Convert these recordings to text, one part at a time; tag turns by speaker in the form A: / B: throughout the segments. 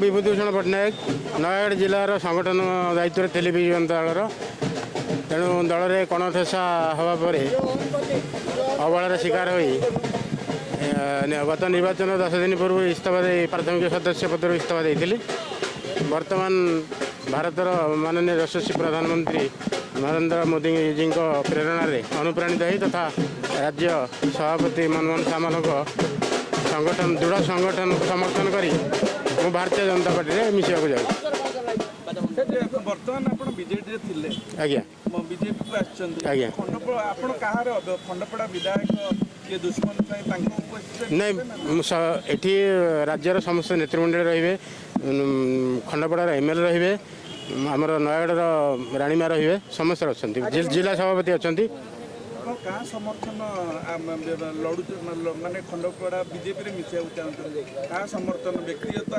A: विभूतिभूषण पट्टनायक नयगढ़ जिलार संगठन दायित्व थे विजन दलर तेणु दल में कणठेसा हवापर अवहेलार शिकार हो गत निर्वाचन 10 दिन पूर्व इस्तीफा दे प्राथमिक सदस्य पद इस्तीफा देती वर्तमान भारतर माननीय यशस्वी प्रधानमंत्री नरेंद्र मोदी जी प्रेरणा अनुप्राणित हो तथा राज्य सभापति मनमोहन सामल संगठन दृढ़ संगठन को समर्थन करी मु भारतीय जनता पार्टी में मिसवाक जाऊँ।
B: बर्तमान आप बीजेडी थे
A: आज्ञा
B: बीजेपी को
A: आज्ञा
B: खंडपड़ा विधायक ये दुश्मन
A: नहीं एठी राज्यर समस्त नेतृमंडल रे खंडपड़ार एमएलए रे आमर नयगढ़ राणीमा रे समस्त अच्छा जिला सभापति अच्छा
B: क्या समर्थन लड़ू माने खंडपड़ा बीजेपी मिसा चाहते क्या समर्थन व्यक्तिगत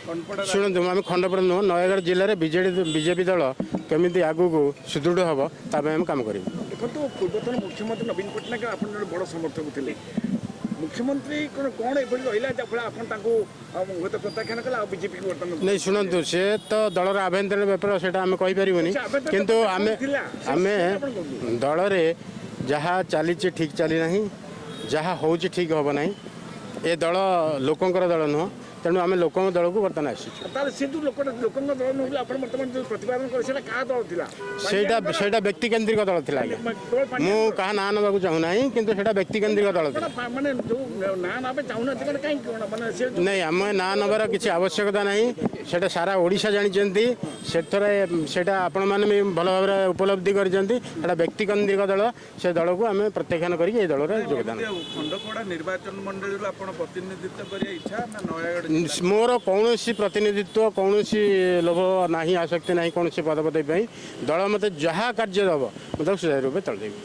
B: खंडपड़ा
A: शुणु आम खंडपड़ा नुह नयगढ़ जिले में बीजेपी दल केमी आगू को सुदृढ़ हम ताम कम कर
C: देखो पूर्वतन मुख्यमंत्री नवीन पट्टनायक आप बड़ समर्थक थे मुख्यमंत्री कौन ये रहा प्रत्याख्यान कला बीजेपी को बर्तमान
A: नहीं शुणु सी तो दलर आभ्यंतरीण व्यापार से आम कहीपर किंतु आम दल जहाँ चली ठीक चली ना जहाँ हूँ ठीक हम ना ये दल लोकंर दल नुह तेणु आम लोक दल को बर्तमान आसा व्यक्ति केन्द्रिक दल थी मु क्या ना नाक चाहूना कि व्यक्ति केन्द्रिक दल नहीं आम ना नबार किसी आवश्यकता नहीं से सारा ओडिशा जानते से आपण मैंने भी भल भाव उपलब्धि कर व्यक्ति केन्द्रिक दल से दल को आम प्रत्याख्यान कर दल योगदान
B: निर्वाचन मंडल प्रतिनिधित्व करने इच्छा नयगढ़
A: मोर कौन प्रतिनिधित्व कौन लोभ ना आसक्ति ना कौन पद पदवी दल मत जहाँ कार्य दब मुझे सुचारू रूप चलदेवी।